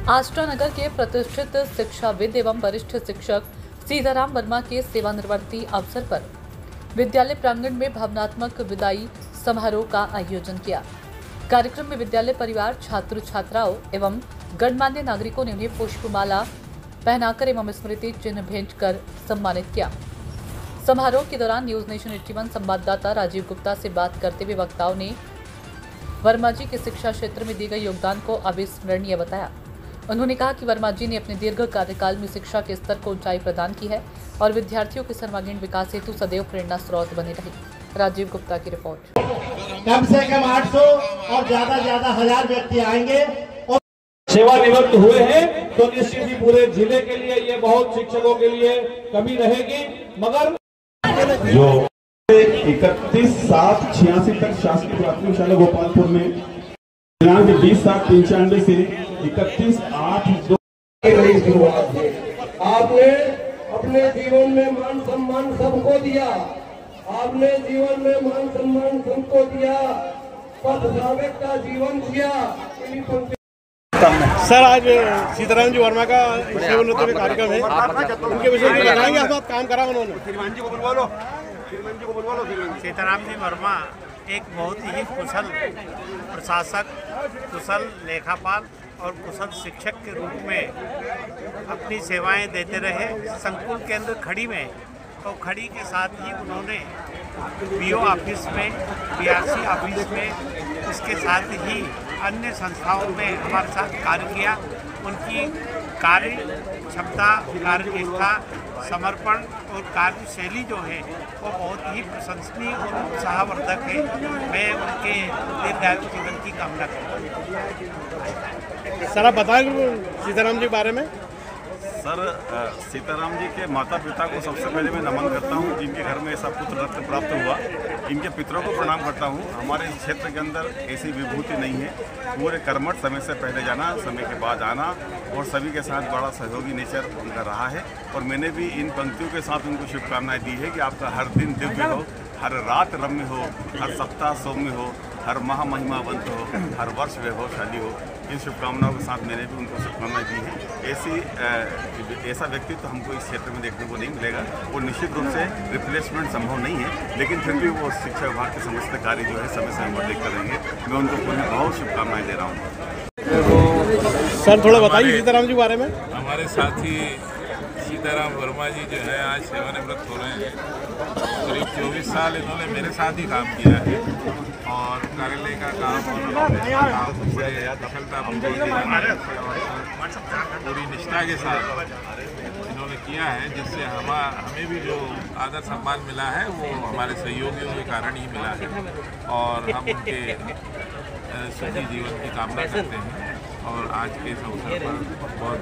आष्टा नगर के प्रतिष्ठित शिक्षाविद एवं वरिष्ठ शिक्षक सीताराम वर्मा के सेवानिवृत्ति अवसर पर विद्यालय प्रांगण में भावनात्मक विदाई समारोह का आयोजन किया। कार्यक्रम में विद्यालय परिवार, छात्र छात्राओं एवं गणमान्य नागरिकों ने उन्हें पुष्पमाला पहनाकर एवं स्मृति चिन्ह भेंट कर सम्मानित किया। समारोह के दौरान न्यूज नेशन 81 संवाददाता राजीव गुप्ता से बात करते हुए वक्ताओं ने वर्मा जी के शिक्षा क्षेत्र में दिए गए योगदान को अविस्मरणीय बताया। उन्होंने कहा कि वर्मा जी ने अपने दीर्घ कार्यकाल में शिक्षा के स्तर को ऊंचाई प्रदान की है और विद्यार्थियों के सर्वांगीण विकास हेतु सदैव प्रेरणा स्रोत बने रहे। राजीव गुप्ता की रिपोर्ट। कम से कम 800 और ज्यादा 1000 व्यक्ति आएंगे और सेवानिवृत्त हुए हैं, तो निश्चित ही पूरे जिले के लिए ये बहुत शिक्षकों के लिए कमी रहेगी। मगर जो 31/7/86 तक शासकीय प्राथमिक शाला गोपालपुर में दिनांक 20/7/95 से 31/8/2 शुरुआत है। आपने अपने जीवन में मान सम्मान सबको दिया, आपने जीवन में मान सम्मान सबको दिया, पथ साधक का जीवन जिया। सर, आज सीताराम जी वर्मा का सेवानिवृत्ति कार्यक्रम है, उनके विषय में बताएंगे। आप काम करा उन्होंने। सीताराम जी वर्मा एक बहुत ही कुशल प्रशासक, कुशल लेखापाल और कुशल शिक्षक के रूप में अपनी सेवाएं देते रहे। संकुल केंद्र खड़ी में, तो खड़ी के साथ ही उन्होंने बीओ ऑफिस में, बीआरसी ऑफिस में, इसके साथ ही अन्य संस्थाओं में हमारे साथ कार्य किया। उनकी कार्य क्षमता, कार्यनिष्ठा, समर्पण और कार्यशैली जो है वो बहुत ही प्रशंसनीय और उत्साहवर्धक है। मैं उनके दीर्घायु जीवन की कामना करता हूँ। सर, आप बताएं सीताराम जी के बारे में। सर, सीताराम जी के माता पिता को सबसे पहले मैं नमन करता हूं, जिनके घर में ऐसा पुत्र रत्न प्राप्त हुआ। इनके पितरों को प्रणाम करता हूं। हमारे इस क्षेत्र के अंदर ऐसी विभूति नहीं है। पूरे कर्मठ, समय से पहले जाना, समय के बाद आना और सभी के साथ बड़ा सहयोगी नेचर उनका रहा है। और मैंने भी इन पंक्तियों के साथ उनको शुभकामनाएं दी है कि आपका हर दिन दिव्य हो, हर रात रम्य हो, हर सप्ताह सौम्य हो, हर माह महिमावंत हो, हर वर्ष वैभवशाली हो। इन शुभकामनाओं के साथ मैंने भी उनको शुभकामनाएं दी है। ऐसा व्यक्तित्व हमको इस क्षेत्र में देखने को नहीं मिलेगा। वो निश्चित रूप से रिप्लेसमेंट संभव नहीं है, लेकिन फिर भी वो शिक्षा विभाग के समस्त कार्य जो है समय समय पर देखते रहेंगे। मैं उनको पूरी बहुत शुभकामनाएं दे रहा हूँ। सर, थोड़ा बताइए सीताराम जी के बारे में। हमारे साथी सीताराम वर्मा जी जो है आज सेवानिवृत्त हो रहे हैं। करीब 24 साल इन्होंने मेरे साथ ही काम किया है और कार्यालय का काम और बड़े कुशलतापूर्वक पूरी निष्ठा के साथ इन्होंने किया है, जिससे हमें भी जो आदर सम्मान मिला है वो हमारे सहयोगियों के कारण ही मिला है। और हम उनके सुखी जीवन की कामना करते हैं और आज के इस अवसर पर बहुत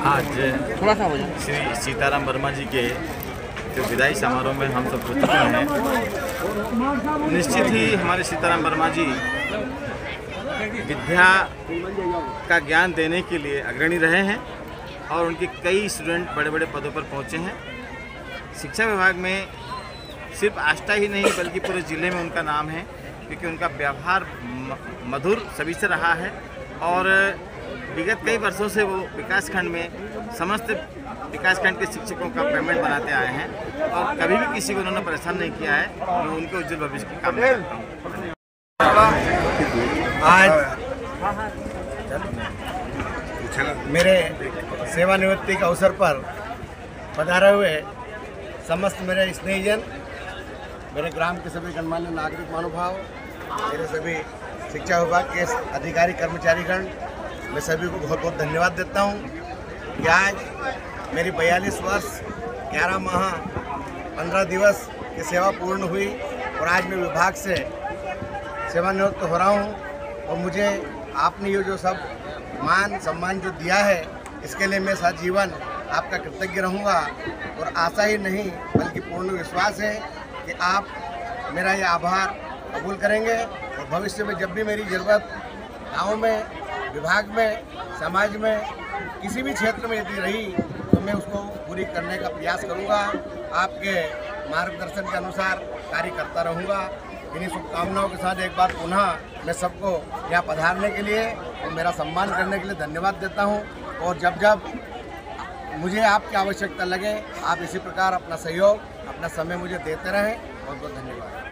आज श्री सीताराम वर्मा जी के जो विदाई समारोह में हम सब उपस्थित हैं। निश्चित ही हमारे सीताराम वर्मा जी विद्या का ज्ञान देने के लिए अग्रणी रहे हैं और उनके कई स्टूडेंट बड़े बड़े पदों पर पहुंचे हैं। शिक्षा विभाग में सिर्फ आष्टा ही नहीं बल्कि पूरे ज़िले में उनका नाम है, क्योंकि उनका व्यवहार मधुर सभी से रहा है और विगत कई वर्षों से वो विकासखंड में समस्त विकासखंड के शिक्षकों का पेमेंट बनाते आए हैं और कभी भी किसी को उन्होंने परेशान नहीं किया है। मैं उनके उज्जवल भविष्य की कामना करता हूँ। आज मेरे सेवानिवृत्ति के अवसर पर पधारे हुए समस्त मेरे स्नेहीजन, मेरे ग्राम के सभी गणमान्य नागरिक महानुभाव, मेरे सभी शिक्षा विभाग के अधिकारी कर्मचारीगण, मैं सभी को बहुत बहुत धन्यवाद देता हूँ कि आज मेरी 42 वर्ष 11 माह 15 दिवस की सेवा पूर्ण हुई और आज मैं विभाग से सेवानिवृत्त हो रहा हूँ। और मुझे आपने ये जो सब मान सम्मान जो दिया है, इसके लिए मैं सारा जीवन आपका कृतज्ञ रहूँगा। और आशा ही नहीं बल्कि पूर्ण विश्वास है कि आप मेरा ये आभार कबूल करेंगे और भविष्य में जब भी मेरी ज़रूरत गाँव में, विभाग में, समाज में, किसी भी क्षेत्र में यदि रही तो मैं उसको पूरी करने का प्रयास करूँगा। आपके मार्गदर्शन के अनुसार कार्य करता रहूँगा इन्हीं शुभकामनाओं के साथ एक बार पुनः मैं सबको यहाँ पधारने के लिए और मेरा सम्मान करने के लिए धन्यवाद देता हूँ। और जब जब मुझे आपकी आवश्यकता लगे आप इसी प्रकार अपना सहयोग, अपना समय मुझे देते रहें। बहुत बहुत धन्यवाद।